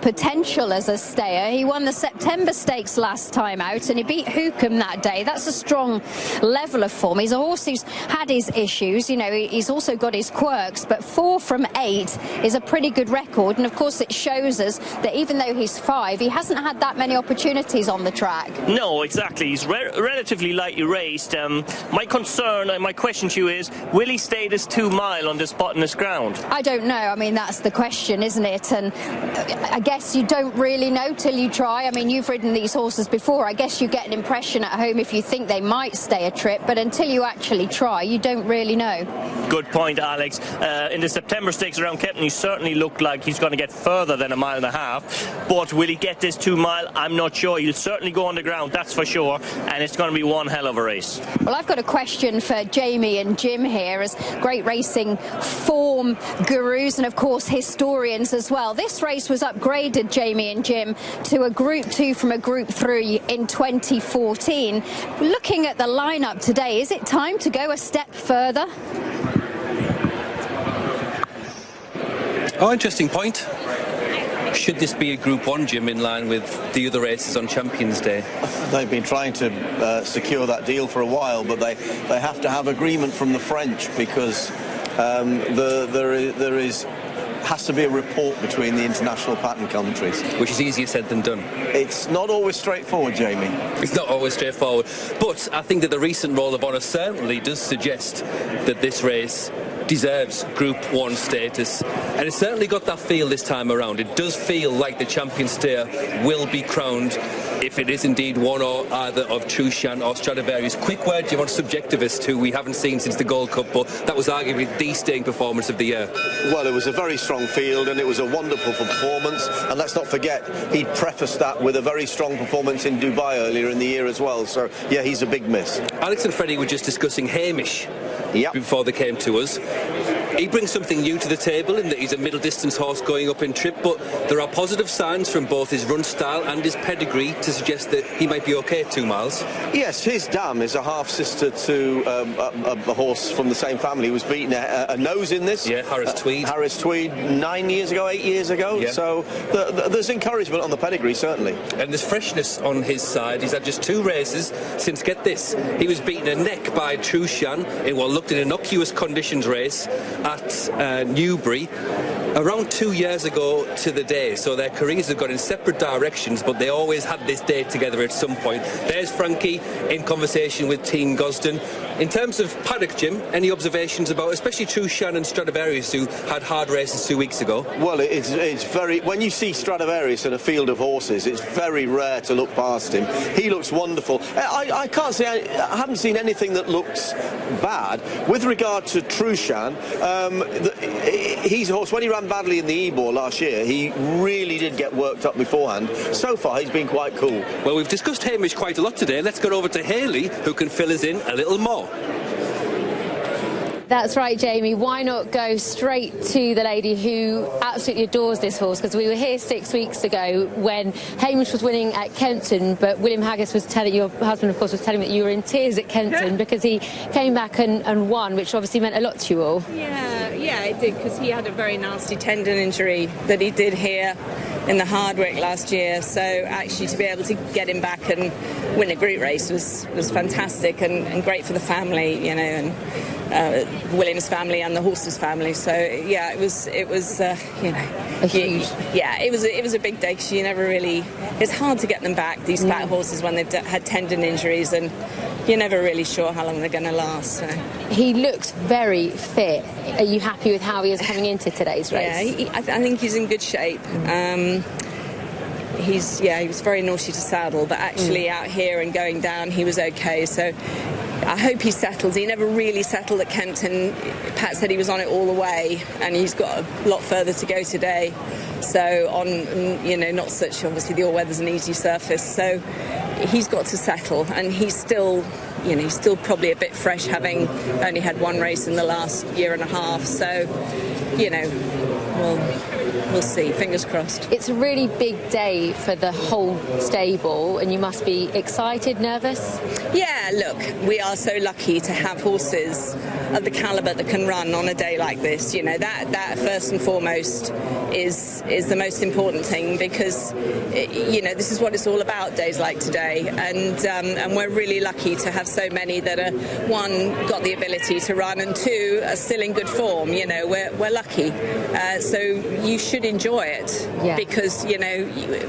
potential as a stayer. He won the September Stakes last time out, and he beat Hookham that day. That's a strong level of form. He's a horse who's had his issues, you know, he's also got his quirks, but 4 from 8 is a pretty good record, and of course it shows us that even though he's 5, he hasn't had that many opportunities on the track. No, exactly. He's relatively lightly raced. My concern and my question to you is, will he stay this 2 mile on this bottomless ground? I don't know. I mean, that's the question, isn't it? And I guess you don't really know till you try. I mean, you've ridden these horses before. I guess you get an impression at home if you think they might stay a trip, but until you actually try, you don't really know. Good point, Alex. In the September Stakes around Kempton, he certainly looked like he's going to get further than 1.5 miles, but will he get this 2 mile? I'm not sure. He'll certainly go on the ground, that's for sure, and it's going to be one hell of a race. Well, I've got a question for Jamie and Jim here, as great racing form gurus and of course historians as well. This race was upgraded, Jamie and Jim, to a Group 2 from a Group 3 in 2014. Looking at the lineup today, is it time to go a step further? Oh, interesting point. Should this be a Group 1, Jim, in line with the other races on Champions Day? They've been trying to secure that deal for a while, but they have to have agreement from the French, because there has to be a report between the international pattern countries. Which is easier said than done. It's not always straightforward, Jamie. It's not always straightforward. But I think that the recent Roll of Honour certainly does suggest that this race deserves Group 1 status, and it's certainly got that feel this time around. It does feel like the champion stayer will be crowned if it is indeed one or either of Trushan or Stradivarius. Quick word, you want Subjectivist, who we haven't seen since the Gold Cup, but that was arguably the staying performance of the year. Well, it was a very strong field and it was a wonderful performance, and let's not forget he prefaced that with a very strong performance in Dubai earlier in the year as well, so yeah, he's a big miss. Alex and Freddie were just discussing Hamish before they came to us. He brings something new to the table in that he's a middle distance horse going up in trip, but there are positive signs from both his run style and his pedigree to suggest that he might be okay at 2 miles. Yes, his dam is a half-sister to a horse from the same family who was beaten a nose in this. Yeah, Harris Tweed. Harris Tweed 8 years ago, yeah. So there's encouragement on the pedigree, certainly. And there's freshness on his side. He's had just 2 races since, get this, he was beaten a neck by Trushan in what looked an innocuous conditions race at Newbury around 2 years ago to the day. So their careers have gone in separate directions, but they always had this day together at some point. There's Frankie in conversation with Team Gosden. In terms of Padock, Jim, any observations about especially Trushan and Stradivarius, who had hard races 2 weeks ago? Well, it's very, when you see Stradivarius in a field of horses, it's very rare to look past him. He looks wonderful. I can't say, I haven't seen anything that looks bad. With regard to Trushan, he's a horse, when he ran badly in the Ebor last year, he really did get worked up beforehand. So far, he's been quite cool. Well, we've discussed Hamish quite a lot today. Let's go over to Hayley, who can fill us in a little more. That's right, Jamie. Why not go straight to the lady who absolutely adores this horse? Because we were here 6 weeks ago when Hamish was winning at Kempton, but William Haggis was telling, your husband, of course, was telling me that you were in tears at Kempton because he came back and won, which obviously meant a lot to you all. Yeah, it did, because he had a very nasty tendon injury that he did here in the Hardwick last year, so actually to be able to get him back and win a group race was fantastic and great for the family, you know, and William's family and the horse's family. So yeah, it was you know, huge. Yeah, it was a big day, because you never really, it's hard to get them back, these fat horses, when they've had tendon injuries, and you're never really sure how long they're going to last. So. He looks very fit. Are you happy with how he is coming into today's race? Yeah, I think he's in good shape. He was very naughty to saddle, but actually out here and going down, he was okay. So I hope he settles. He never really settled at Kempton. Pat said he was on it all the way, and he's got a lot further to go today. So on, you know, not such, obviously the all-weather's an easy surface, so he's got to settle, and he's still, you know, he's still probably a bit fresh, having only had 1 race in the last year and a half. So, you know, we'll see, fingers crossed. It's a really big day for the whole stable, and you must be excited, nervous? Yeah, look, we are so lucky to have horses of the calibre that can run on a day like this. You know, that first and foremost is the most important thing, because you know, this is what it's all about, days like today, and we're really lucky to have so many that are, one, got the ability to run, and two, are still in good form. You know, we're lucky, so you should enjoy it, because you know.